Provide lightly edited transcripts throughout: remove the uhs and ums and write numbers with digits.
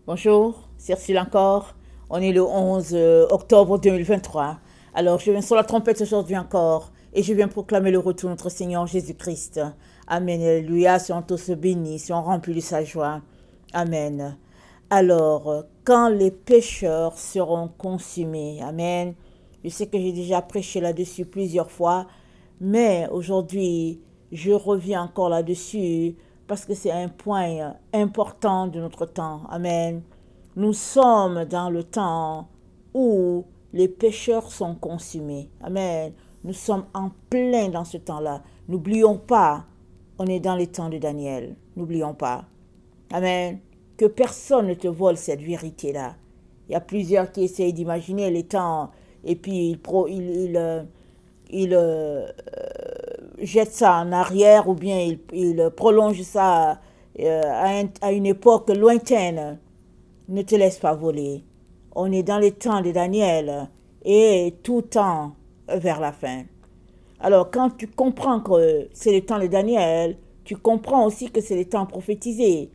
Bonjour, c'est Ursule encore. On est le 11 octobre 2023. Alors, je viens sur la trompette aujourd'hui encore et je viens proclamer le retour de notre Seigneur Jésus-Christ. Amen. Alléluia. Soyons tous bénis, soyons remplis de sa joie. Amen. Alors, quand les pécheurs seront consumés, Amen. Je sais que j'ai déjà prêché là-dessus plusieurs fois, mais aujourd'hui, je reviens encore là-dessus parce que c'est un point important de notre temps. Amen. Nous sommes dans le temps où les pécheurs sont consumés. Amen. Nous sommes en plein dans ce temps-là. N'oublions pas, on est dans les temps de Daniel. N'oublions pas. Amen. Que personne ne te vole cette vérité-là. Il y a plusieurs qui essayent d'imaginer les temps et puis ils jette ça en arrière ou bien il prolonge ça à une époque lointaine. Ne te laisse pas voler. On est dans les temps de Daniel et tout temps vers la fin. Alors quand tu comprends que c'est le temps de Daniel, tu comprends aussi que c'est le temps prophétisé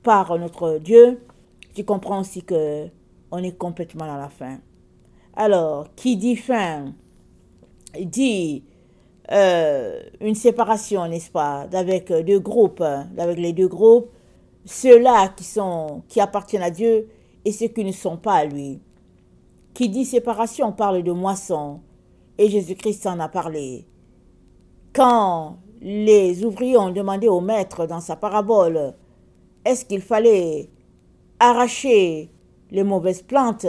par notre Dieu. Tu comprends aussi que on est complètement dans la fin. Alors, qui dit fin, dit une séparation, n'est-ce pas, avec deux groupes, avec les deux groupes, ceux-là qui appartiennent à Dieu et ceux qui ne sont pas à lui. Qui dit séparation parle de moisson, et Jésus-Christ en a parlé. Quand les ouvriers ont demandé au maître dans sa parabole, est-ce qu'il fallait arracher les mauvaises plantes,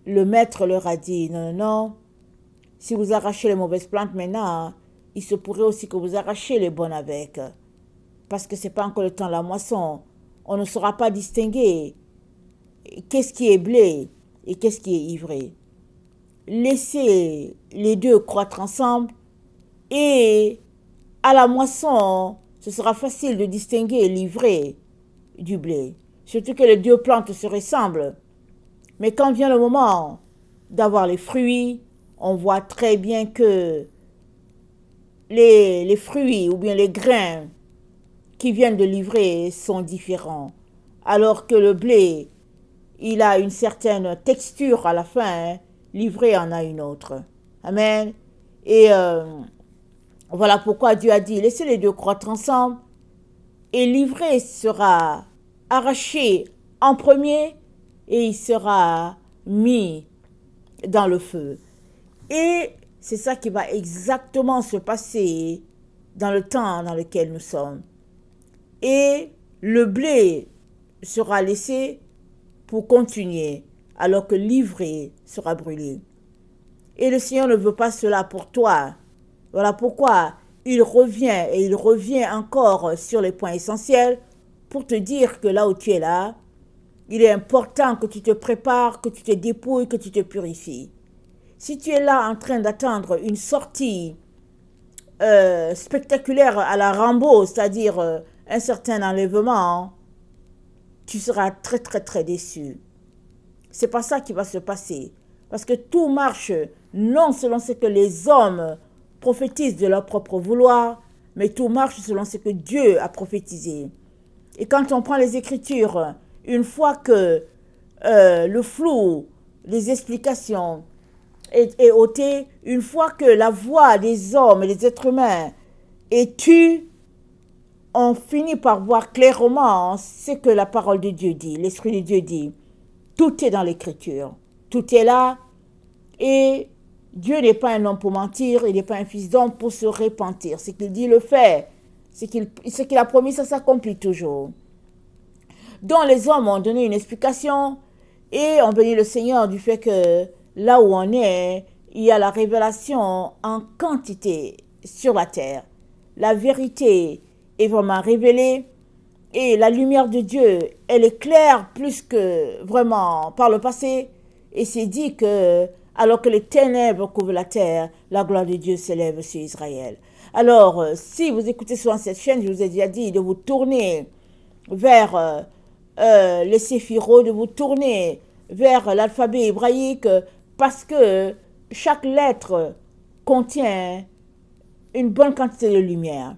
le maître leur a dit, non, non, non, si vous arrachez les mauvaises plantes maintenant, il se pourrait aussi que vous arrachiez les bonnes avec. Parce que ce n'est pas encore le temps de la moisson. On ne saura pas distinguer qu'est-ce qui est blé et qu'est-ce qui est ivré. Laissez les deux croître ensemble et à la moisson, ce sera facile de distinguer l'ivré du blé. Surtout que les deux plantes se ressemblent. Mais quand vient le moment d'avoir les fruits, on voit très bien que les fruits ou bien les grains qui viennent de l'ivraie sont différents. Alors que le blé, il a une certaine texture à la fin, l'ivraie en a une autre. Amen. Et voilà pourquoi Dieu a dit, laissez les deux croître ensemble et l'ivraie sera arraché en premier et il sera mis dans le feu. Et c'est ça qui va exactement se passer dans le temps dans lequel nous sommes. Et le blé sera laissé pour continuer, alors que l'ivraie sera brûlée. Et le Seigneur ne veut pas cela pour toi. Voilà pourquoi il revient et il revient encore sur les points essentiels pour te dire que là où tu es là, il est important que tu te prépares, que tu te dépouilles, que tu te purifies. Si tu es là en train d'attendre une sortie spectaculaire à la Rambo, c'est-à-dire un certain enlèvement, tu seras très très très déçu. C'est pas ça qui va se passer. Parce que tout marche non selon ce que les hommes prophétisent de leur propre vouloir, mais tout marche selon ce que Dieu a prophétisé. Et quand on prend les Écritures, une fois que le flou, les explications est ôté, une fois que la voix des hommes et des êtres humains est tue, on finit par voir clairement ce que la parole de Dieu dit, l'Esprit de Dieu dit. Tout est dans l'Écriture. Tout est là. Et Dieu n'est pas un homme pour mentir, il n'est pas un fils d'homme pour se repentir. Ce qu'il dit, le fait. Ce qu'il a promis, ça s'accomplit toujours. Donc les hommes ont donné une explication et ont béni le Seigneur du fait que là où on est, il y a la révélation en quantité sur la terre. La vérité est vraiment révélée et la lumière de Dieu, elle est claire plus que vraiment par le passé. Et c'est dit que, alors que les ténèbres couvrent la terre, la gloire de Dieu s'élève sur Israël. Alors, si vous écoutez souvent cette chaîne, je vous ai déjà dit de vous tourner vers les séphirotes, de vous tourner vers l'alphabet hébraïque, parce que chaque lettre contient une bonne quantité de lumière.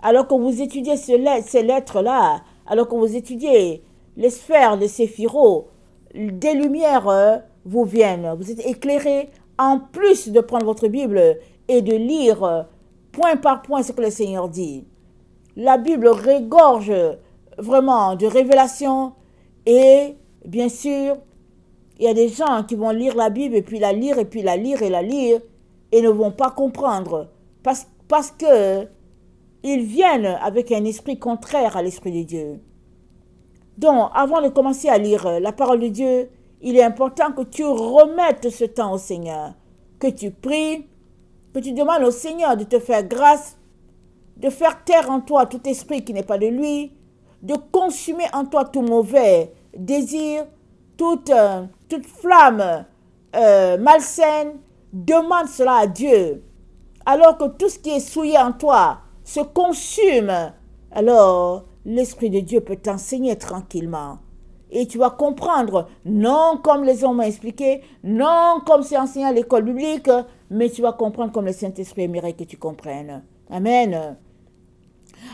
Alors que vous étudiez ces lettres-là, alors que vous étudiez les sphères de Séphiro, des lumières vous viennent. Vous êtes éclairés en plus de prendre votre Bible et de lire point par point ce que le Seigneur dit. La Bible regorge vraiment de révélations et bien sûr, il y a des gens qui vont lire la Bible et puis la lire et puis la lire et la lire et ne vont pas comprendre parce que ils viennent avec un esprit contraire à l'esprit de Dieu. Donc, avant de commencer à lire la parole de Dieu, il est important que tu remettes ce temps au Seigneur, que tu pries, que tu demandes au Seigneur de te faire grâce, de faire taire en toi tout esprit qui n'est pas de lui, de consumer en toi tout mauvais désir, toute flamme malsaine. Demande cela à Dieu. Alors que tout ce qui est souillé en toi se consume, alors l'Esprit de Dieu peut t'enseigner tranquillement. Et tu vas comprendre, non comme les hommes m'ont expliqué, non comme c'est enseigné à l'école biblique, mais tu vas comprendre comme le Saint-Esprit aimerait que tu comprennes. Amen.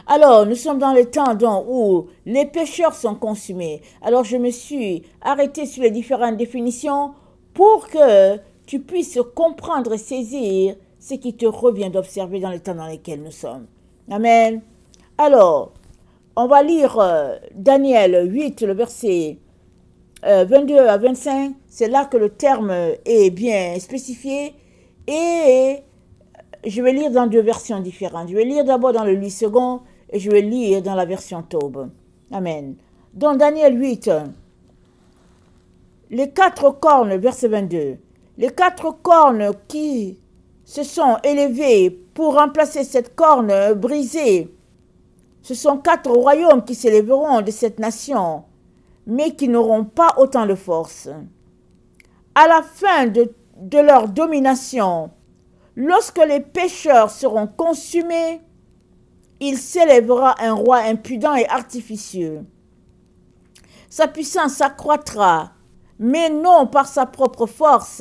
Alors, nous sommes dans le temps où les pécheurs sont consumés. Alors, je me suis arrêtée sur les différentes définitions pour que tu puisses comprendre et saisir ce qui te revient d'observer dans le temps dans lequel nous sommes. Amen. Alors, on va lire Daniel 8, le verset 22 à 25. C'est là que le terme est bien spécifié. Et je vais lire dans deux versions différentes. Je vais lire d'abord dans le 8 second et je vais lire dans la version Taube. Amen. Dans Daniel 8, les 4 cornes, verset 22. Les 4 cornes qui se sont élevées pour remplacer cette corne brisée, ce sont 4 royaumes qui s'élèveront de cette nation, mais qui n'auront pas autant de force. À la fin de leur domination, lorsque les pécheurs seront consumés, il s'élèvera un roi impudent et artificieux. Sa puissance s'accroîtra, mais non par sa propre force.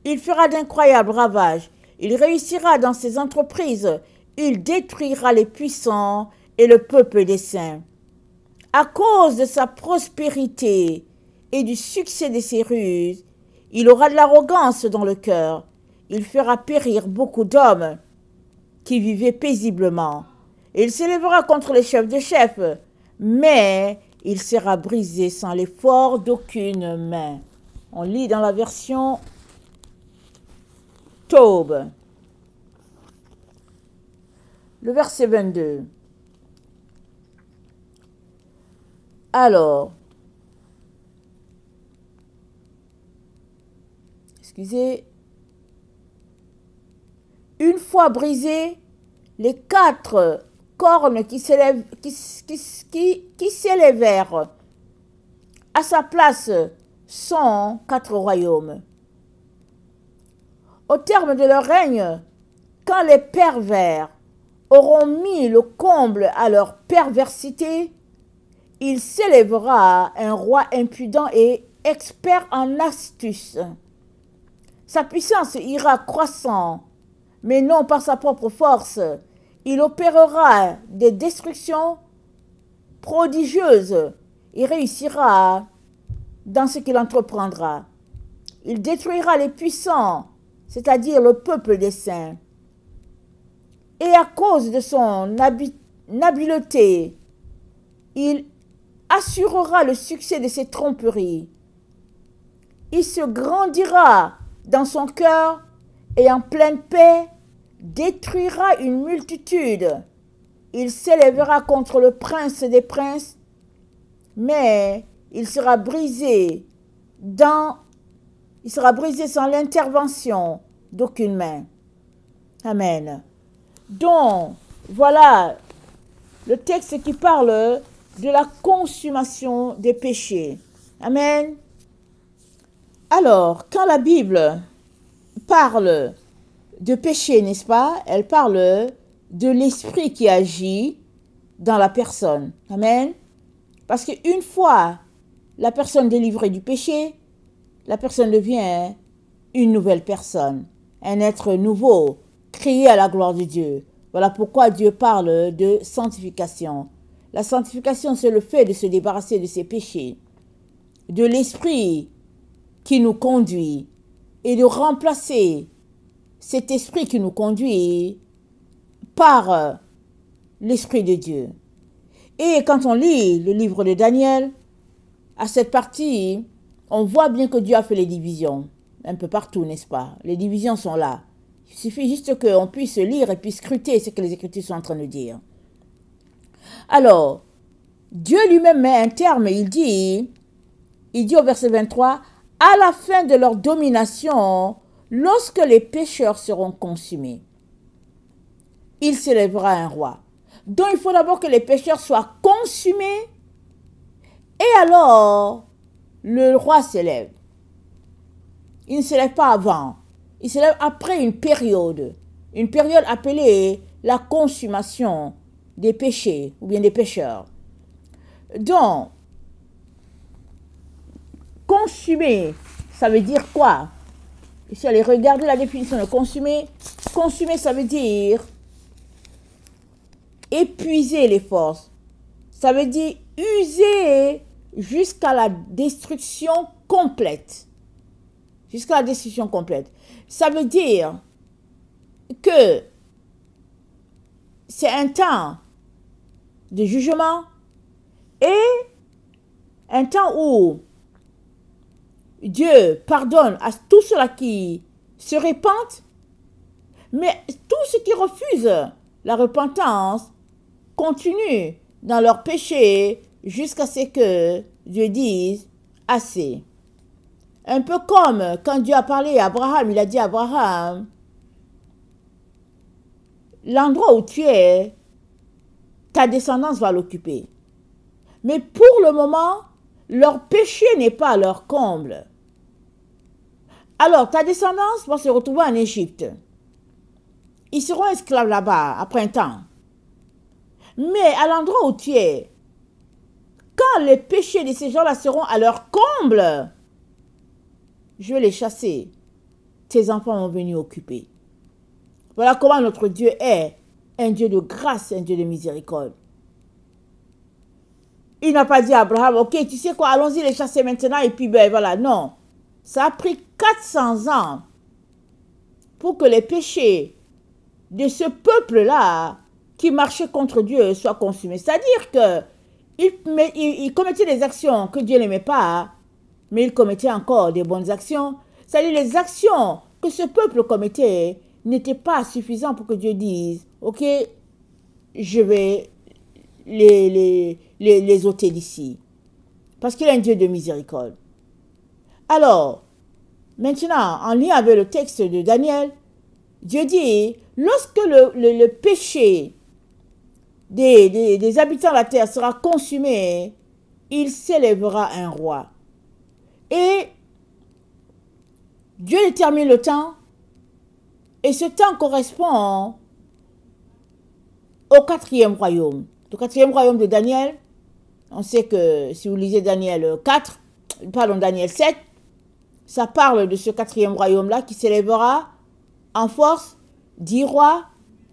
Il fera d'incroyables ravages. Il réussira dans ses entreprises. Il détruira les puissants et le peuple des saints. À cause de sa prospérité et du succès de ses ruses, il aura de l'arrogance dans le cœur. Il fera périr beaucoup d'hommes qui vivaient paisiblement. Il s'élèvera contre les chefs de chefs, mais il sera brisé sans l'effort d'aucune main. On lit dans la version Taube. Le verset 22. Alors, excusez, une fois brisés, les 4 cornes qui s'élèvèrent à sa place sont 4 royaumes. Au terme de leur règne, quand les pervers auront mis le comble à leur perversité, il s'élèvera un roi impudent et expert en astuce. Sa puissance ira croissant, mais non par sa propre force. Il opérera des destructions prodigieuses. Il réussira dans ce qu'il entreprendra. Il détruira les puissants, c'est-à-dire le peuple des saints. Et à cause de son habileté, il assurera le succès de ses tromperies. Il se grandira dans son cœur et en pleine paix détruira une multitude. Il s'élèvera contre le prince des princes, mais il sera brisé sans l'intervention d'aucune main. Amen. Donc, voilà le texte qui parle de la consommation des péchés. Amen. Alors, quand la Bible parle de péché, n'est-ce pas? Elle parle de l'esprit qui agit dans la personne. Amen. Parce qu'une fois la personne délivrée du péché, la personne devient une nouvelle personne, un être nouveau, créé à la gloire de Dieu. Voilà pourquoi Dieu parle de sanctification. La sanctification, c'est le fait de se débarrasser de ses péchés, de l'esprit qui nous conduit et de remplacer cet esprit qui nous conduit par l'Esprit de Dieu. Et quand on lit le livre de Daniel, à cette partie, on voit bien que Dieu a fait les divisions, un peu partout, n'est-ce pas? Les divisions sont là. Il suffit juste qu'on puisse lire et puis scruter ce que les Écritures sont en train de dire. Alors, Dieu lui-même met un terme, il dit au verset 23, « À la fin de leur domination, lorsque les pécheurs seront consumés, il s'élèvera un roi. » Donc, il faut d'abord que les pécheurs soient consumés et alors, le roi s'élève. Il ne s'élève pas avant. Il s'élève après une période appelée la consommation des péchés ou bien des pécheurs. Donc, consumer, ça veut dire quoi? Si allez regarder la définition de consumer. Consumer, ça veut dire épuiser les forces. Ça veut dire user jusqu'à la destruction complète. Jusqu'à la destruction complète. Ça veut dire que c'est un temps de jugement et un temps où Dieu pardonne à tous ceux-là qui se repentent, mais tous ceux qui refusent la repentance continuent dans leur péché jusqu'à ce que Dieu dise assez. Un peu comme quand Dieu a parlé à Abraham, il a dit à Abraham, l'endroit où tu es, ta descendance va l'occuper. Mais pour le moment, leur péché n'est pas à leur comble. Alors, ta descendance va se retrouver en Égypte. Ils seront esclaves là-bas après un temps. Mais à l'endroit où tu es, quand les péchés de ces gens-là seront à leur comble, je vais les chasser. Tes enfants vont venir occuper. Voilà comment notre Dieu est un Dieu de grâce, un Dieu de miséricorde. Il n'a pas dit à Abraham, ok, tu sais quoi, allons-y les chasser maintenant et puis ben voilà, non. Ça a pris 400 ans pour que les péchés de ce peuple-là qui marchait contre Dieu soient consumés. C'est-à-dire qu'il commettait des actions que Dieu n'aimait pas, mais il commettait encore des bonnes actions. C'est-à-dire les actions que ce peuple commettait n'étaient pas suffisantes pour que Dieu dise, ok, je vais les ôter d'ici. Parce qu'il est un Dieu de miséricorde. Alors, maintenant, en lien avec le texte de Daniel, Dieu dit, lorsque le péché des habitants de la terre sera consumé, il s'élèvera un roi. Et Dieu détermine le temps, et ce temps correspond au 4e royaume. Le 4e royaume de Daniel, on sait que si vous lisez Daniel 7, ça parle de ce 4e royaume-là qui s'élèvera en force, 10 rois,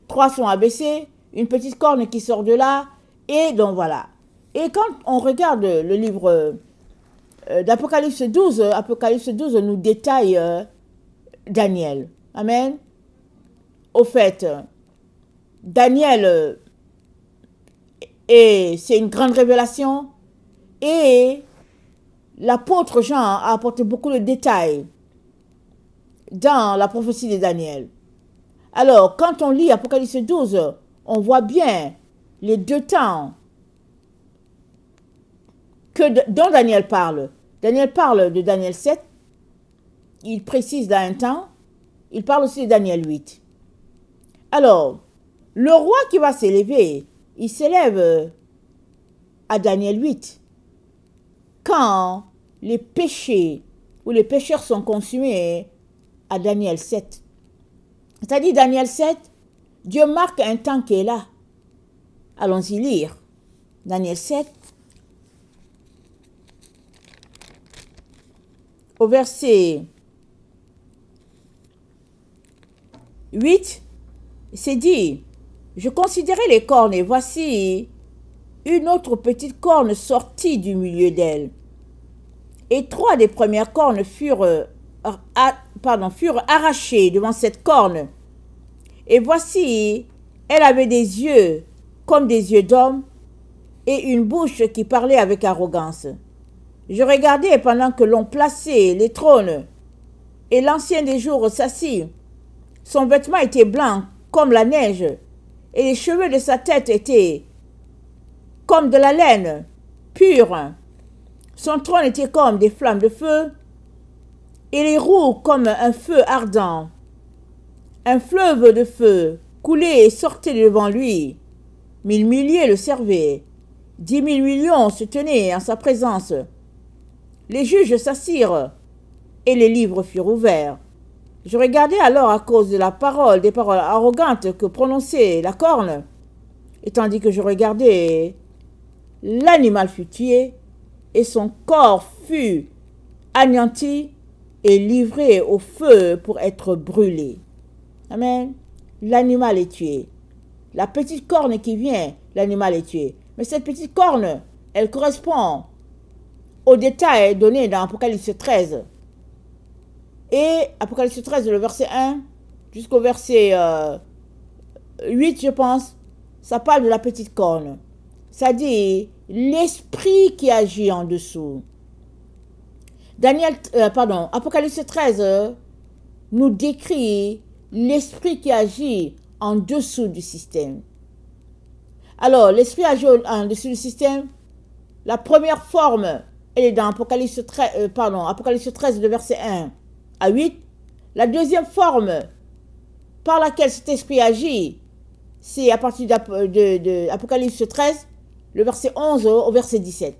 3 sont abaissés, une petite corne qui sort de là, et donc voilà. Et quand on regarde le livre d'Apocalypse 12, Apocalypse 12 nous détaille Daniel. Amen. Au fait, Daniel, c'est une grande révélation, et l'apôtre Jean a apporté beaucoup de détails dans la prophétie de Daniel. Alors, quand on lit Apocalypse 12, on voit bien les deux temps dont Daniel parle. Daniel parle de Daniel 7, il précise dans un temps, il parle aussi de Daniel 8. Alors, le roi qui va s'élever, il s'élève à Daniel 8. Quand les péchés ou les pécheurs sont consumés à Daniel 7. C'est-à-dire Daniel 7, Dieu marque un temps qui est là. Allons-y lire. Daniel 7, au verset 8, c'est dit, Je considérais les cornes et voici une autre petite corne sortie du milieu d'elle. Et 3 des premières cornes furent arrachées devant cette corne. Et voici, elle avait des yeux comme des yeux d'homme et une bouche qui parlait avec arrogance. Je regardais pendant que l'on plaçait les trônes et l'ancien des jours s'assit. Son vêtement était blanc comme la neige et les cheveux de sa tête étaient comme de la laine pure. Son trône était comme des flammes de feu et les roues comme un feu ardent. Un fleuve de feu coulait et sortait devant lui. 1000 milliers le servaient. 10 000 millions se tenaient en sa présence. Les juges s'assirent et les livres furent ouverts. Je regardais alors à cause de des paroles arrogantes que prononçait la corne. Et tandis que je regardais, l'animal fut tué et son corps fut anéanti et livré au feu pour être brûlé. Amen. L'animal est tué. La petite corne qui vient, l'animal est tué. Mais cette petite corne, elle correspond aux détails donnés dans Apocalypse 13. Et Apocalypse 13, le verset 1 jusqu'au verset 8, je pense, ça parle de la petite corne. Ça dit l'esprit qui agit en dessous. Apocalypse 13 nous décrit l'esprit qui agit en dessous du système. Alors, l'esprit agit en dessous du système. La première forme, elle est dans Apocalypse 13, le verset 1 à 8. La deuxième forme par laquelle cet esprit agit, c'est à partir d'Apocalypse 13, le verset 11 au verset 17.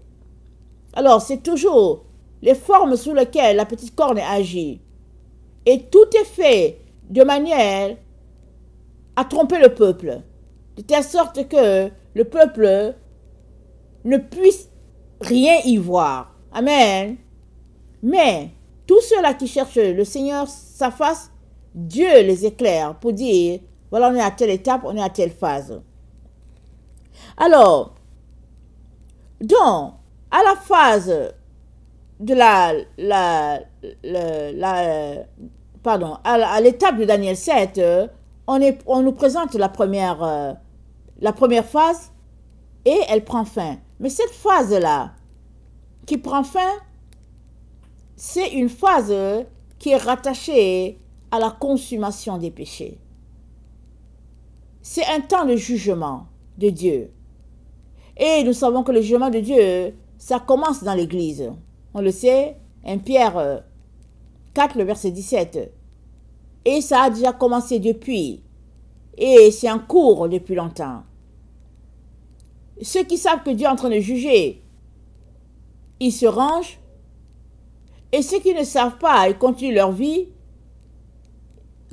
Alors, c'est toujours les formes sous lesquelles la petite corne agit. Et tout est fait de manière à tromper le peuple, de telle sorte que le peuple ne puisse rien y voir. Amen. Mais tous ceux-là qui cherchent le Seigneur, sa face, Dieu les éclaire pour dire, voilà, on est à telle étape, on est à telle phase. Alors, donc, à la phase de à l'étape de Daniel 7, on nous présente la première phase et elle prend fin. Mais cette phase-là, qui prend fin, c'est une phase qui est rattachée à la consommation des péchés. C'est un temps de jugement de Dieu. Et nous savons que le jugement de Dieu, ça commence dans l'Église. On le sait, 1 Pierre 4, le verset 17. Et ça a déjà commencé depuis. Et c'est en cours depuis longtemps. Ceux qui savent que Dieu est en train de juger, ils se rangent. Et ceux qui ne savent pas, ils continuent leur vie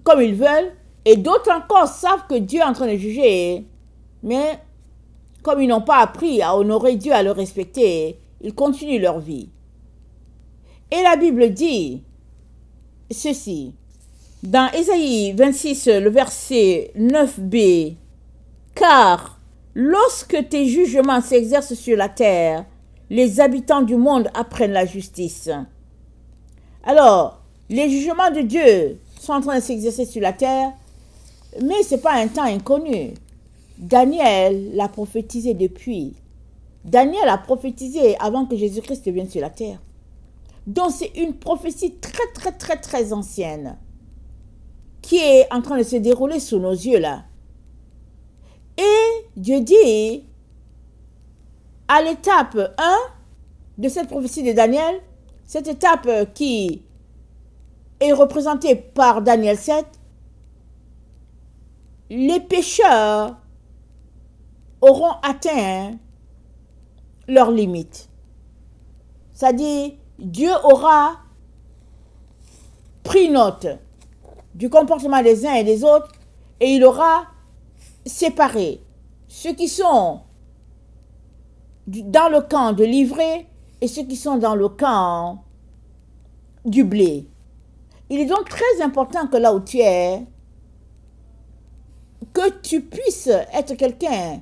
comme ils veulent. Et d'autres encore savent que Dieu est en train de juger. Mais comme ils n'ont pas appris à honorer Dieu, à le respecter, ils continuent leur vie. Et la Bible dit ceci. Dans Ésaïe 26, le verset 9b. Car lorsque tes jugements s'exercent sur la terre, les habitants du monde apprennent la justice. Alors, les jugements de Dieu sont en train de s'exercer sur la terre, mais ce n'est pas un temps inconnu. Daniel l'a prophétisé depuis. Daniel a prophétisé avant que Jésus-Christ vienne sur la terre. Donc, c'est une prophétie très, très, très, très ancienne qui est en train de se dérouler sous nos yeux là. Et Dieu dit, à l'étape 1 de cette prophétie de Daniel, cette étape qui est représentée par Daniel 7, les pécheurs auront atteint leurs limites. C'est-à-dire, Dieu aura pris note du comportement des uns et des autres et il aura séparé ceux qui sont dans le camp de l'ivraie et ceux qui sont dans le camp du blé. Il est donc très important que là où tu es, que tu puisses être quelqu'un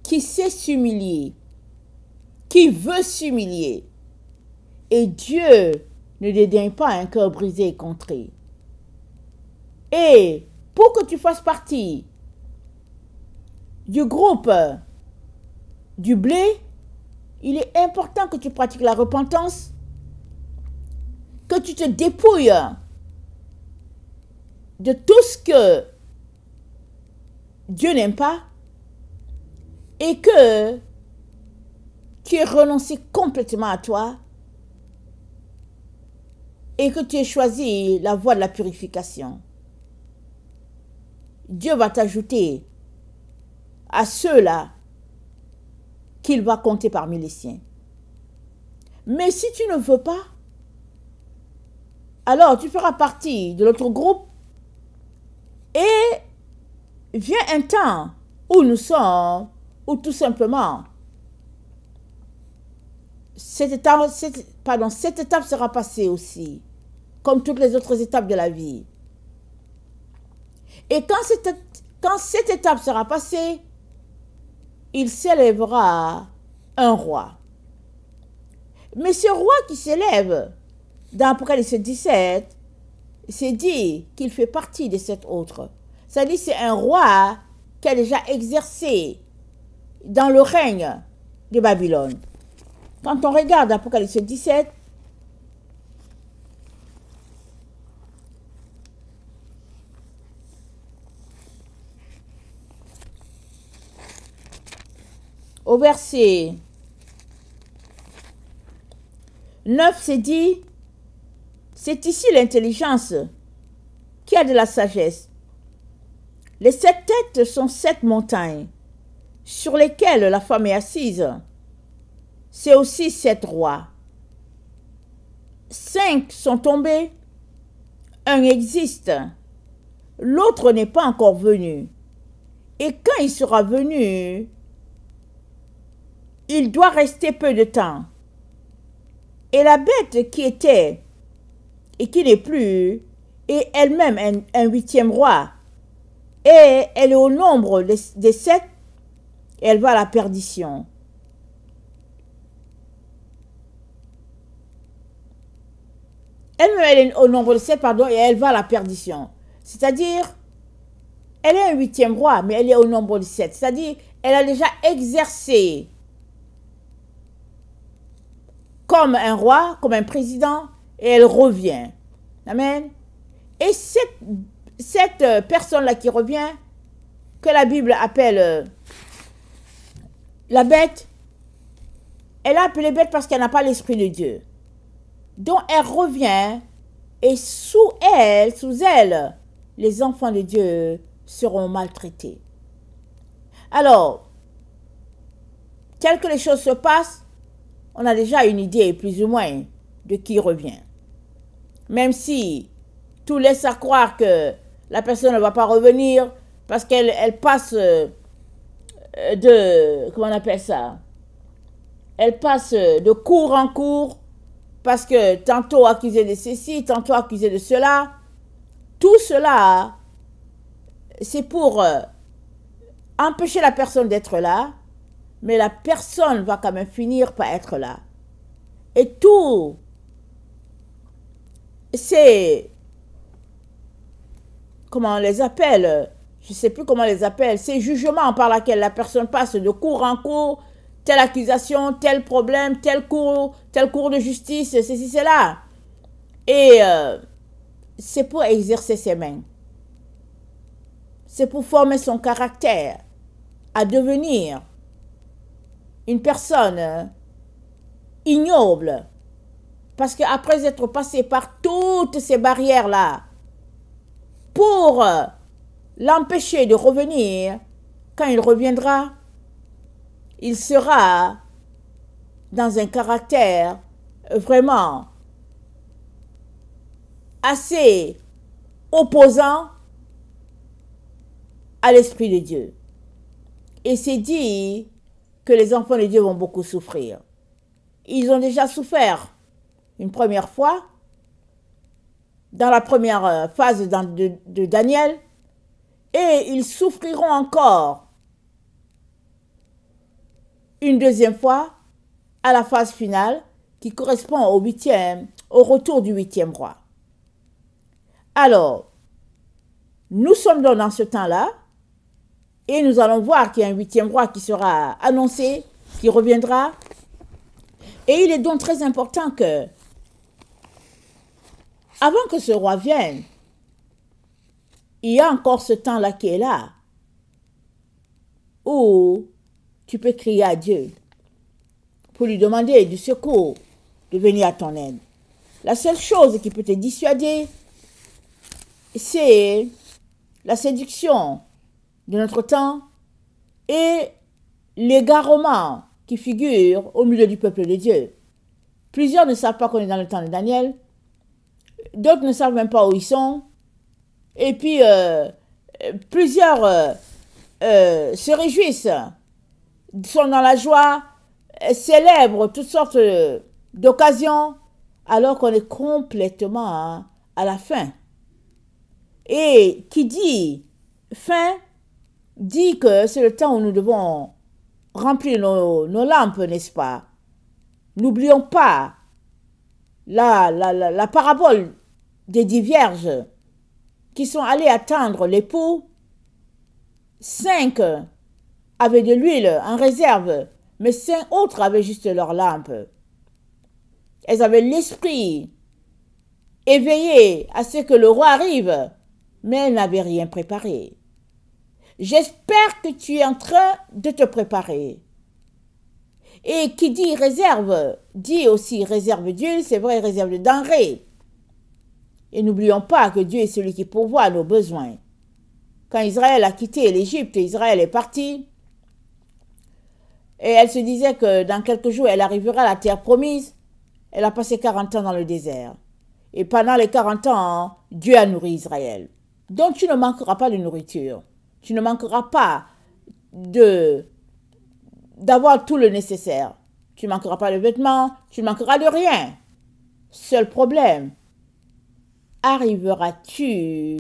qui sait s'humilier, qui veut s'humilier. Et Dieu ne dédaigne pas un cœur brisé et contré. Et pour que tu fasses partie du groupe du blé, il est important que tu pratiques la repentance, que tu te dépouilles de tout ce que Dieu n'aime pas et que tu aies renoncé complètement à toi et que tu aies choisi la voie de la purification. Dieu va t'ajouter à ceux-là qu'il va compter parmi les siens. Mais si tu ne veux pas, alors tu feras partie de l'autre groupe et vient un temps où nous sommes, où tout simplement, cette étape sera passée aussi, comme toutes les autres étapes de la vie. Et quand cette étape sera passée, il s'élèvera un roi. Mais ce roi qui s'élève, dans Apocalypse 17, c'est dit qu'il fait partie de cet autre. C'est-à-dire c'est un roi qui a déjà exercé dans le règne de Babylone. Quand on regarde Apocalypse 17, au verset 9, c'est dit, c'est ici l'intelligence qui a de la sagesse. Les 7 têtes sont 7 montagnes sur lesquelles la femme est assise. C'est aussi 7 rois. 5 sont tombés, un existe, l'autre n'est pas encore venu. Et quand il sera venu, il doit rester peu de temps. Et la bête qui était et qui n'est plus est elle-même un 8e roi. Et elle est au nombre des 7 et elle va à la perdition. Elle-même, elle est au nombre de 7, pardon, et elle va à la perdition. C'est-à-dire, elle est un 8e roi, mais elle est au nombre de 7. C'est-à-dire, elle a déjà exercé comme un roi, comme un président, et elle revient. Amen. Et cette personne-là qui revient, que la Bible appelle la bête, elle a appelé bête parce qu'elle n'a pas l'Esprit de Dieu. Donc elle revient et sous elle, les enfants de Dieu seront maltraités. Alors, tel que les choses se passent, on a déjà une idée plus ou moins de qui revient. Même si tout laisse à croire que la personne ne va pas revenir parce qu'elle passe comment on appelle ça? Elle passe de cours en cours parce que tantôt accusée de ceci, tantôt accusée de cela. Tout cela, c'est pour empêcher la personne d'être là, mais la personne va quand même finir par être là. Et tout, c'est, comment on les appelle, je ne sais plus comment on les appelle, ces jugements par lesquels la personne passe de cours en cours, telle accusation, tel problème, tel cours de justice, ceci, cela. Et c'est pour exercer ses mains. C'est pour former son caractère à devenir une personne ignoble. Parce qu'après être passé par toutes ces barrières-là, pour l'empêcher de revenir, quand il reviendra, il sera dans un caractère vraiment assez opposant à l'Esprit de Dieu. Et c'est dit que les enfants de Dieu vont beaucoup souffrir. Ils ont déjà souffert une première fois, dans la première phase de Daniel, Et ils souffriront encore une deuxième fois à la phase finale qui correspond au retour du 8e roi. Alors, nous sommes donc dans ce temps-là et nous allons voir qu'il y a un 8e roi qui sera annoncé, qui reviendra. Et il est donc très important que, avant que ce roi vienne, il y a encore ce temps-là qui est là, où tu peux crier à Dieu pour lui demander du secours, de venir à ton aide. La seule chose qui peut te dissuader, c'est la séduction de notre temps et l'égarement qui figure au milieu du peuple de Dieu. Plusieurs ne savent pas qu'on est dans le temps de Daniel, d'autres ne savent même pas où ils sont, et puis plusieurs se réjouissent, sont dans la joie, célèbrent toutes sortes d'occasions, alors qu'on est complètement à la fin. Et qui dit fin, dit que c'est le temps où nous devons remplir nos lampes, n'est-ce pas? N'oublions pas la parabole des 10 vierges qui sont allées attendre l'époux. 5 avaient de l'huile en réserve, mais 5 autres avaient juste leur lampe. Elles avaient l'esprit éveillé à ce que le roi arrive, mais elles n'avaient rien préparé. J'espère que tu es en train de te préparer. Et qui dit réserve, dit aussi réserve d'huile, c'est vrai, réserve de denrées. Et n'oublions pas que Dieu est celui qui pourvoit à nos besoins. Quand Israël a quitté l'Égypte, Israël est parti. Et elle se disait que dans quelques jours, elle arrivera à la terre promise. Elle a passé 40 ans dans le désert. Et pendant les 40 ans, Dieu a nourri Israël. Donc tu ne manqueras pas de nourriture. Tu ne manqueras pas d'avoir tout le nécessaire. Tu ne manqueras pas de vêtements, tu ne manqueras de rien. Seul problème, arriveras-tu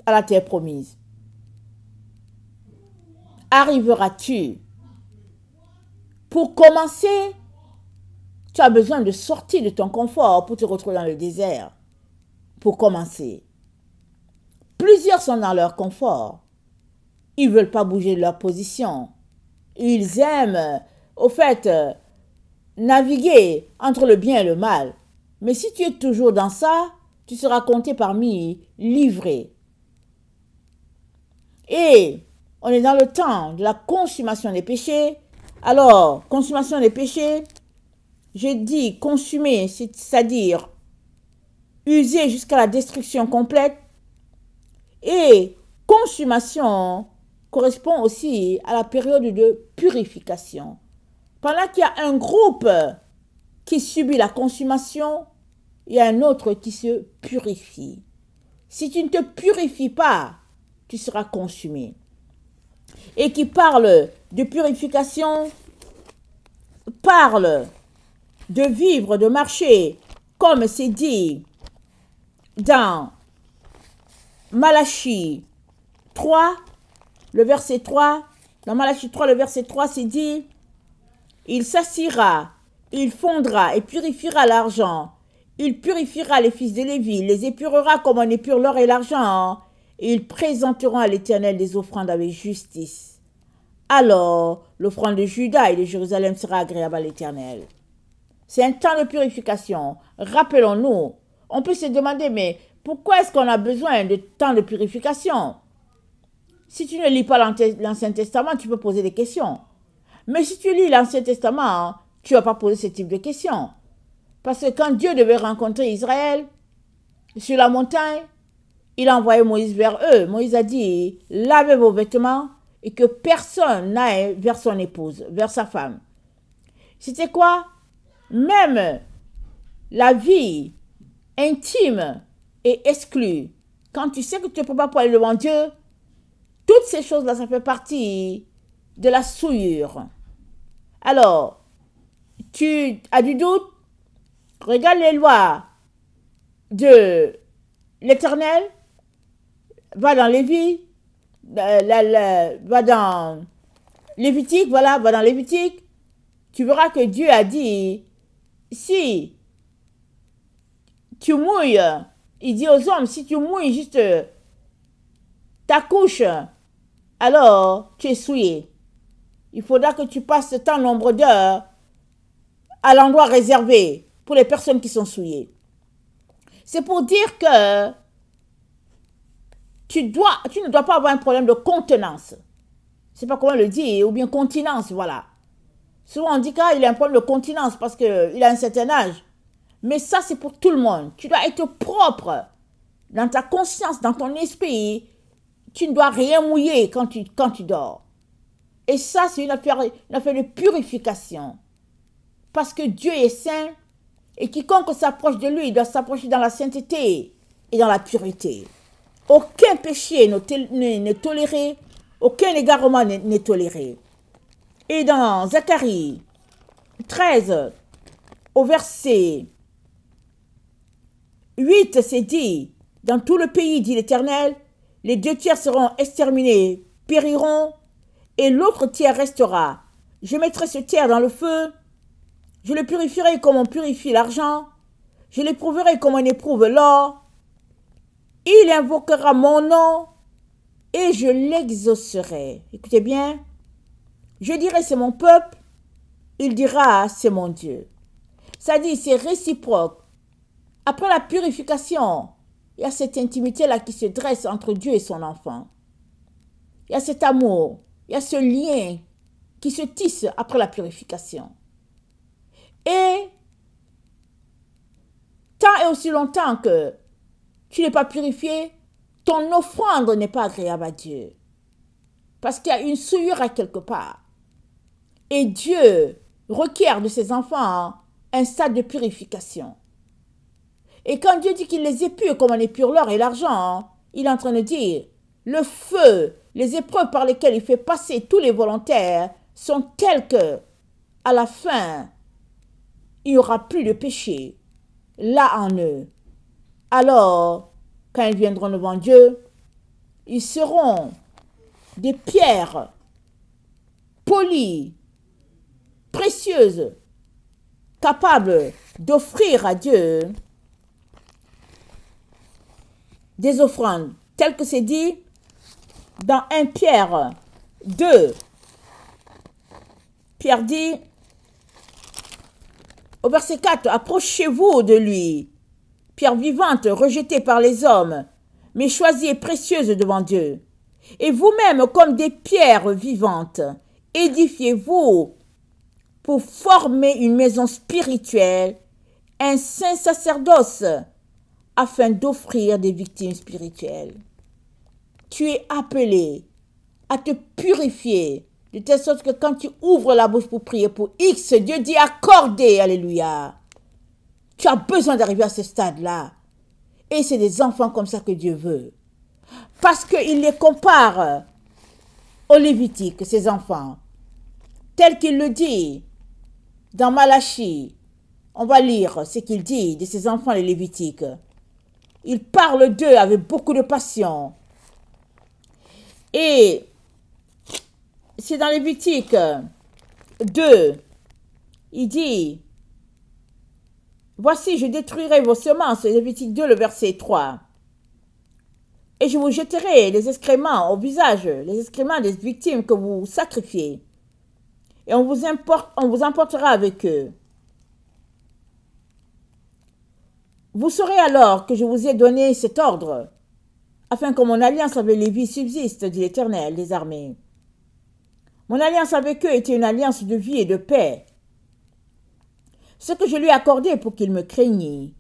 à la terre promise? Arriveras-tu? Pour commencer, tu as besoin de sortir de ton confort pour te retrouver dans le désert. Pour commencer. Plusieurs sont dans leur confort. Ils ne veulent pas bouger de leur position. Ils aiment, au fait, naviguer entre le bien et le mal. Mais si tu es toujours dans ça, tu seras compté parmi livrés. Et on est dans le temps de la consommation des péchés. Alors, consommation des péchés, j'ai dit consumer, c'est-à-dire user jusqu'à la destruction complète. Et consommation correspond aussi à la période de purification. Pendant qu'il y a un groupe qui subit la consommation, il y a un autre qui se purifie. Si tu ne te purifies pas, tu seras consumé. Et qui parle de purification, parle de vivre, de marcher, comme c'est dit dans Malachie 3, le verset 3. Dans Malachie 3, le verset 3, c'est dit: il s'assira, il fondra et purifiera l'argent. Il purifiera les fils de Lévi, les épurera comme on épure l'or et l'argent. Et ils présenteront à l'Éternel des offrandes avec justice. Alors, l'offrande de Juda et de Jérusalem sera agréable à l'Éternel. C'est un temps de purification. Rappelons-nous, on peut se demander, mais pourquoi est-ce qu'on a besoin de temps de purification? Si tu ne lis pas l'Ancien Testament, tu peux poser des questions. Mais si tu lis l'Ancien Testament, tu ne vas pas poser ce type de questions. Parce que quand Dieu devait rencontrer Israël sur la montagne, il a envoyé Moïse vers eux. Moïse a dit: lavez vos vêtements et que personne n'aille vers son épouse, vers sa femme. C'était quoi? Même la vie intime est exclue. Quand tu sais que tu ne peux pas aller devant Dieu, toutes ces choses-là, ça fait partie de la souillure. Alors, tu as du doute? Regarde les lois de l'Éternel, va dans Lévi, va dans Lévitique, voilà, va dans Lévitique, tu verras que Dieu a dit, si tu mouilles, il dit aux hommes, si tu mouilles juste ta couche, alors tu es souillé. Il faudra que tu passes tant nombre d'heures à l'endroit réservé pour les personnes qui sont souillées. C'est pour dire que tu ne dois pas avoir un problème de contenance. Je ne sais pas comment le dire, ou bien continence, voilà. Souvent on dit qu'il a un problème de continence parce qu'il a un certain âge. Mais ça, c'est pour tout le monde. Tu dois être propre dans ta conscience, dans ton esprit. Tu ne dois rien mouiller quand tu dors. Et ça, c'est une affaire de purification. Parce que Dieu est saint et quiconque s'approche de lui doit s'approcher dans la sainteté et dans la pureté. Aucun péché n'est toléré, aucun égarement n'est toléré. Et dans Zacharie 13, au verset 8, c'est dit, dans tout le pays, dit l'Éternel, les 2 tiers seront exterminés, périront, et l'autre tiers restera. Je mettrai ce tiers dans le feu, je le purifierai comme on purifie l'argent, je l'éprouverai comme on éprouve l'or. Il invoquera mon nom et je l'exaucerai. Écoutez bien, je dirai c'est mon peuple, il dira c'est mon Dieu. Ça dit, c'est réciproque. Après la purification, il y a cette intimité-là qui se dresse entre Dieu et son enfant. Il y a cet amour, il y a ce lien qui se tisse après la purification. Et tant et aussi longtemps que tu n'es pas purifié, ton offrande n'est pas agréable à Dieu. Parce qu'il y a une souillure à quelque part. Et Dieu requiert de ses enfants un stade de purification. Et quand Dieu dit qu'il les épure comme on épure l'or et l'argent, il est en train de dire, le feu, les épreuves par lesquelles il fait passer tous les volontaires sont telles que, à la fin, il n'y aura plus de péché là en eux. Alors, quand ils viendront devant Dieu, ils seront des pierres polies, précieuses, capables d'offrir à Dieu des offrandes, telles que c'est dit dans 1 Pierre 2. Pierre dit, au verset 4, « Approchez-vous de lui, pierre vivante rejetée par les hommes, mais choisie et précieuse devant Dieu. Et vous-même, comme des pierres vivantes, édifiez-vous pour former une maison spirituelle, un saint sacerdoce, afin d'offrir des victimes spirituelles. » Tu es appelé à te purifier, de telle sorte que quand tu ouvres la bouche pour prier pour X, Dieu dit accordé, alléluia. Tu as besoin d'arriver à ce stade-là. Et c'est des enfants comme ça que Dieu veut. Parce qu'il les compare aux Lévitiques, ces enfants. Tel qu'il le dit dans Malachie. On va lire ce qu'il dit de ces enfants, les Lévitiques. Il parle d'eux avec beaucoup de passion. Et c'est dans Lévitique 2, il dit, « Voici, je détruirai vos semences », Lévitique 2, le verset 3. « Et je vous jeterai les excréments au visage, les excréments des victimes que vous sacrifiez, et on vous emportera avec eux. Vous saurez alors que je vous ai donné cet ordre, afin que mon alliance avec Lévi subsiste, dit l'Éternel des armées. Mon alliance avec eux était une alliance de vie et de paix. Ce que je lui ai accordé pour qu'il me craignît.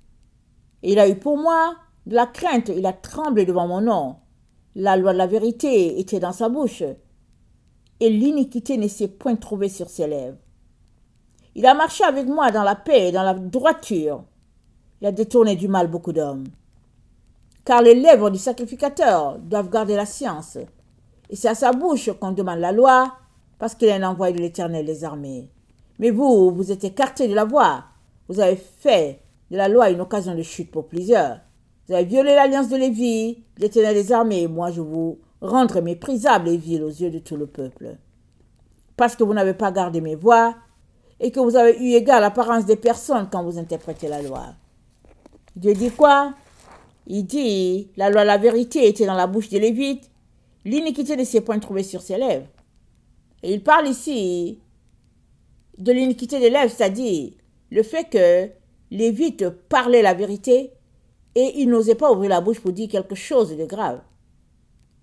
Et il a eu pour moi de la crainte, il a tremblé devant mon nom. La loi de la vérité était dans sa bouche, et l'iniquité ne s'est point trouvée sur ses lèvres. Il a marché avec moi dans la paix et dans la droiture. Il a détourné du mal beaucoup d'hommes. Car les lèvres du sacrificateur doivent garder la science. Et c'est à sa bouche qu'on demande la loi, parce qu'il est un envoyé de l'Éternel des armées. Mais vous êtes écartés de la voie. Vous avez fait de la loi est une occasion de chute pour plusieurs. Vous avez violé l'alliance de Lévi, l'Éternel des armées, et moi je vous rendrai méprisable et vil aux yeux de tout le peuple. Parce que vous n'avez pas gardé mes voies et que vous avez eu égard à l'apparence des personnes quand vous interprétez la loi. Dieu dit quoi? Il dit, la loi, la vérité était dans la bouche des Lévites, l'iniquité de ses poings trouvés sur ses lèvres. Et il parle ici de l'iniquité des lèvres, c'est-à-dire le fait que les Lévites parlaient la vérité et ils n'osaient pas ouvrir la bouche pour dire quelque chose de grave.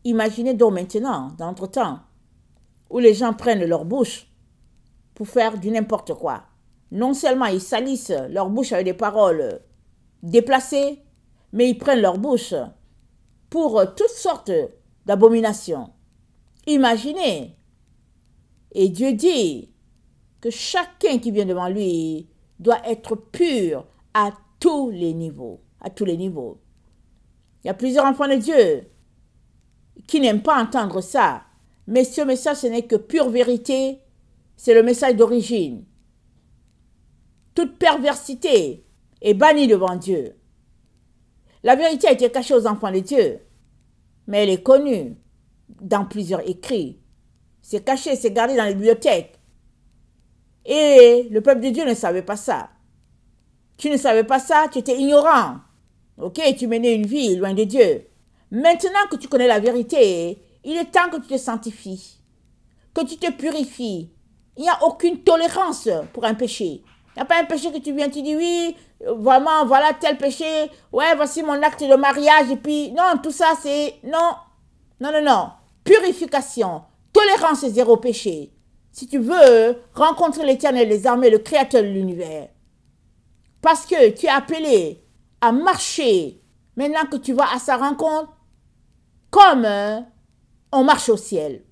Imaginez donc maintenant, dans notre temps, où les gens prennent leur bouche pour faire du n'importe quoi. Non seulement ils salissent leur bouche avec des paroles déplacées, mais ils prennent leur bouche pour toutes sortes d'abominations. Imaginez. Et Dieu dit que chacun qui vient devant lui doit être pur à tous les niveaux. À tous les niveaux. Il y a plusieurs enfants de Dieu qui n'aiment pas entendre ça. Mais ce message, ce n'est que pure vérité. C'est le message d'origine. Toute perversité est bannie devant Dieu. La vérité a été cachée aux enfants de Dieu, mais elle est connue dans plusieurs écrits. C'est caché, c'est gardé dans les bibliothèques. Et le peuple de Dieu ne savait pas ça. Tu ne savais pas ça, tu étais ignorant. Ok, tu menais une vie loin de Dieu. Maintenant que tu connais la vérité, il est temps que tu te sanctifies, que tu te purifies. Il n'y a aucune tolérance pour un péché. Il n'y a pas un péché que tu viens, tu dis oui, vraiment, voilà tel péché, ouais, voici mon acte de mariage, et puis, non, tout ça, c'est, non, non, non, non, purification, tolérance et zéro péché. Si tu veux rencontrer l'Éternel des armées, le Créateur de l'univers, parce que tu es appelé à marcher, maintenant que tu vas à sa rencontre, comme on marche au ciel.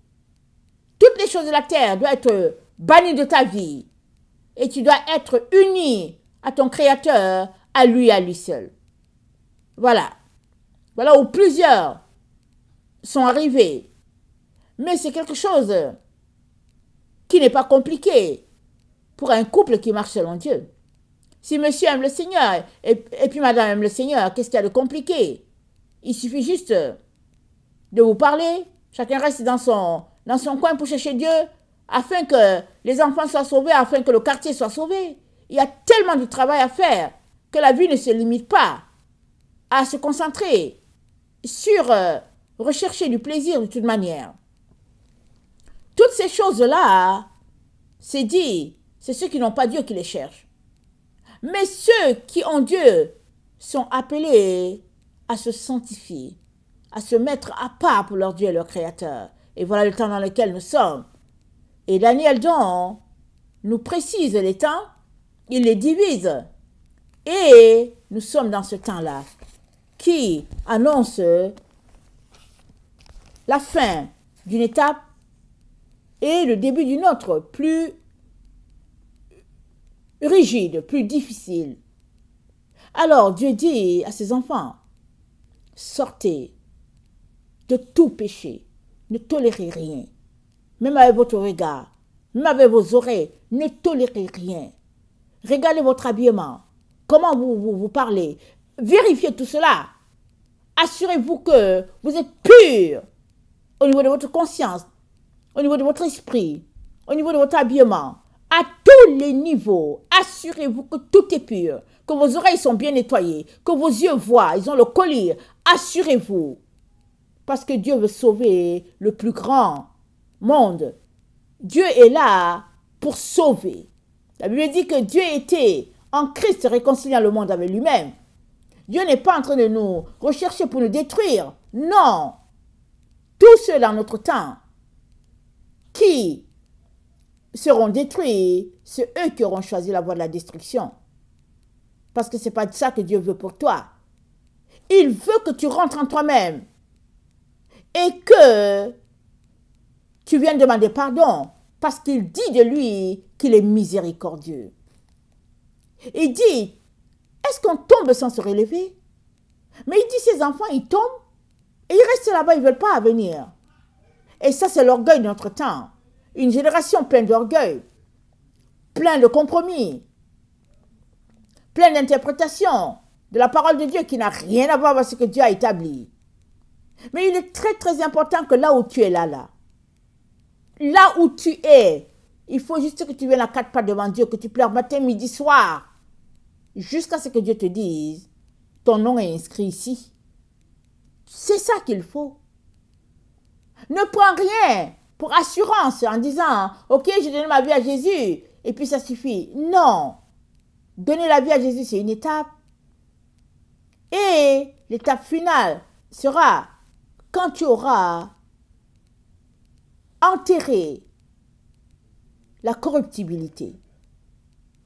Toutes les choses de la terre doivent être bannies de ta vie. Et tu dois être uni à ton Créateur, à lui seul. Voilà. Voilà où plusieurs sont arrivés. Mais c'est quelque chose qui n'est pas compliqué pour un couple qui marche selon Dieu. Si monsieur aime le Seigneur et puis madame aime le Seigneur, qu'est-ce qu'il y a de compliqué? Il suffit juste de vous parler. Chacun reste dans son coin pour chercher Dieu, afin que les enfants soient sauvés, afin que le quartier soit sauvé. Il y a tellement de travail à faire que la vie ne se limite pas à se concentrer sur rechercher du plaisir de toute manière. Toutes ces choses-là, c'est dit, c'est ceux qui n'ont pas Dieu qui les cherchent. Mais ceux qui ont Dieu sont appelés à se sanctifier, à se mettre à part pour leur Dieu et leur Créateur. Et voilà le temps dans lequel nous sommes. Et Daniel donc nous précise les temps, il les divise. Et nous sommes dans ce temps-là qui annonce la fin d'une étape et le début d'une autre, plus rigide, plus difficile. Alors Dieu dit à ses enfants, sortez de tout péché, ne tolérez rien. Même avec votre regard, même avec vos oreilles, ne tolérez rien. Regardez votre habillement, comment vous parlez. Vérifiez tout cela. Assurez-vous que vous êtes pur au niveau de votre conscience, au niveau de votre esprit, au niveau de votre habillement. À tous les niveaux, assurez-vous que tout est pur, que vos oreilles sont bien nettoyées, que vos yeux voient, ils ont le collier. Assurez-vous. Parce que Dieu veut sauver le plus grand monde. Dieu est là pour sauver. La Bible dit que Dieu était en Christ réconciliant le monde avec lui-même. Dieu n'est pas en train de nous rechercher pour nous détruire. Non. Tous ceux dans notre temps qui seront détruits, c'est eux qui auront choisi la voie de la destruction. Parce que ce n'est pas ça que Dieu veut pour toi. Il veut que tu rentres en toi-même et que tu viennes demander pardon parce qu'il dit de lui qu'il est miséricordieux. Il dit, est-ce qu'on tombe sans se relever? Mais il dit, ces enfants, ils tombent et ils restent là-bas, ils ne veulent pas venir. Et ça, c'est l'orgueil de notre temps. Une génération pleine d'orgueil, pleine de compromis, plein d'interprétations de la parole de Dieu qui n'a rien à voir avec ce que Dieu a établi. Mais il est très très important que là où tu es là où tu es, il faut juste que tu viennes à 4 pas devant Dieu, que tu pleures matin, midi, soir, jusqu'à ce que Dieu te dise, ton nom est inscrit ici. C'est ça qu'il faut. Ne prends rien pour assurance en disant, ok, j'ai donné ma vie à Jésus, et puis ça suffit. Non. Donner la vie à Jésus, c'est une étape. Et l'étape finale sera quand tu auras enterré la corruptibilité.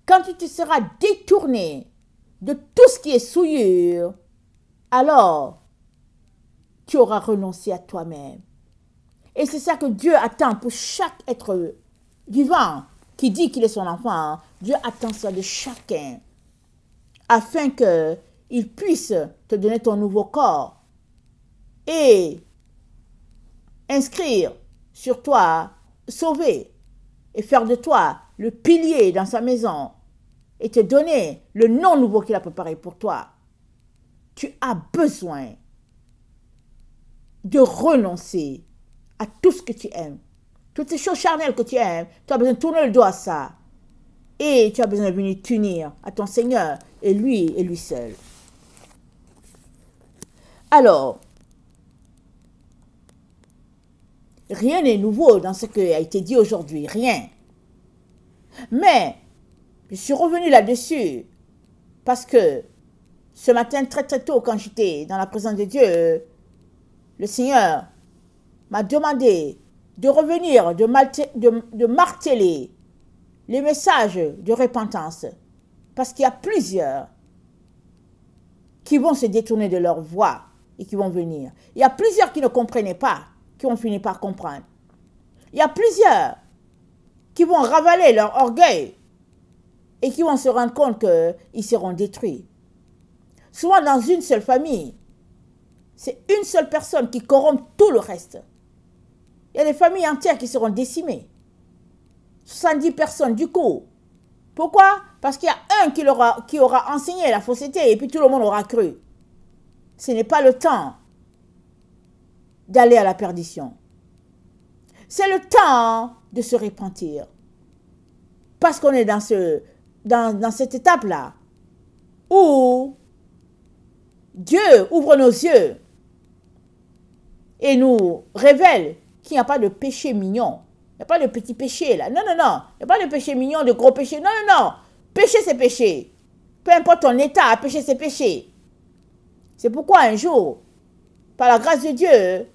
Quand tu te seras détourné de tout ce qui est souillure, alors tu auras renoncé à toi-même. Et c'est ça que Dieu attend pour chaque être vivant qui dit qu'il est son enfant. Dieu attend ça de chacun afin qu'il puisse te donner ton nouveau corps et inscrire sur toi, sauver et faire de toi le pilier dans sa maison et te donner le nom nouveau qu'il a préparé pour toi. Tu as besoin de renoncer à tout ce que tu aimes. Toutes ces choses charnelles que tu aimes, tu as besoin de tourner le dos à ça. Et tu as besoin de venir t'unir à ton Seigneur et lui seul. Alors, rien n'est nouveau dans ce qui a été dit aujourd'hui, rien. Mais, je suis revenue là-dessus parce que ce matin, très très tôt, quand j'étais dans la présence de Dieu, le Seigneur m'a demandé de revenir, de marteler les messages de repentance. Parce qu'il y a plusieurs qui vont se détourner de leur voie et qui vont venir. Il y a plusieurs qui ne comprenaient pas, qui ont fini par comprendre. Il y a plusieurs qui vont ravaler leur orgueil et qui vont se rendre compte qu'ils seront détruits. Souvent dans une seule famille, c'est une seule personne qui corrompt tout le reste. Il y a des familles entières qui seront décimées. 70 personnes du coup. Pourquoi? Parce qu'il y a un qui aura enseigné la fausseté et puis tout le monde aura cru. Ce n'est pas le temps d'aller à la perdition. C'est le temps de se repentir. Parce qu'on est dans cette étape-là où Dieu ouvre nos yeux et nous révèle qu'il n'y a pas de péché mignon. Il n'y a pas de petit péché là. Non, non, non. Il n'y a pas de péché mignon, de gros péché. Non, non, non. Péché, c'est péché. Peu importe ton état, péché, c'est péché. C'est pourquoi un jour, par la grâce de Dieu,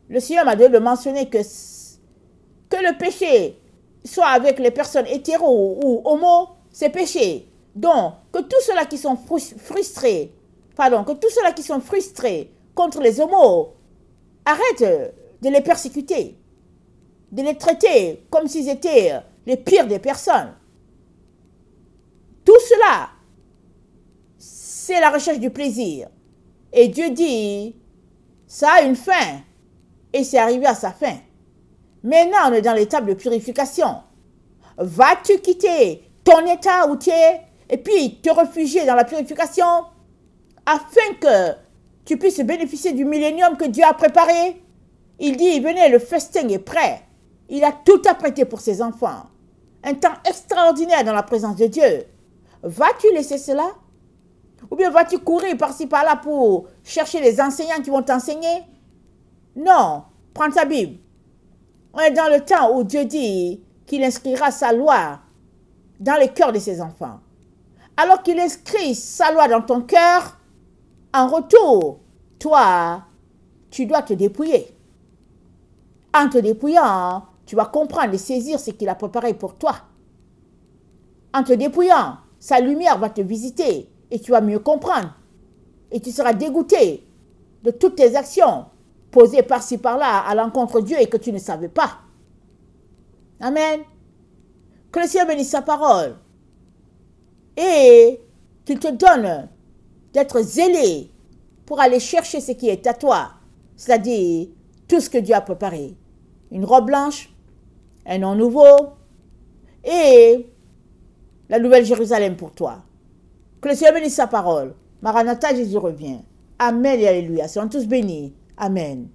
le Seigneur m'a donné de mentionner que le péché soit avec les personnes hétéros ou homo, c'est péché. Donc, que tous ceux-là qui sont frustrés, contre les homos, arrêtent de les persécuter, de les traiter comme s'ils étaient les pires des personnes. Tout cela, c'est la recherche du plaisir. Et Dieu dit, ça a une fin, et c'est arrivé à sa fin. Maintenant, on est dans l'étape de purification. Vas-tu quitter ton état où tu es, et puis te réfugier dans la purification, afin que tu puisses bénéficier du millénium que Dieu a préparé? Il dit, venez, le festin est prêt. Il a tout apprêté pour ses enfants. Un temps extraordinaire dans la présence de Dieu. Vas-tu laisser cela? Ou bien vas-tu courir par-ci par-là pour chercher les enseignants qui vont t'enseigner? Non, prends ta Bible. On est dans le temps où Dieu dit qu'il inscrira sa loi dans les cœurs de ses enfants. Alors qu'il inscrit sa loi dans ton cœur, en retour, toi, tu dois te dépouiller. En te dépouillant, tu vas comprendre et saisir ce qu'il a préparé pour toi. En te dépouillant, sa lumière va te visiter et tu vas mieux comprendre. Et tu seras dégoûté de toutes tes actions posées par-ci par-là à l'encontre de Dieu et que tu ne savais pas. Amen. Que le Seigneur bénisse sa parole et qu'il te donne d'être zélé pour aller chercher ce qui est à toi, c'est-à-dire tout ce que Dieu a préparé. Une robe blanche, un nom nouveau et la nouvelle Jérusalem pour toi. Que le Seigneur bénisse sa parole. Maranatha, Jésus revient. Amen et alléluia. Soyons tous bénis. Amen.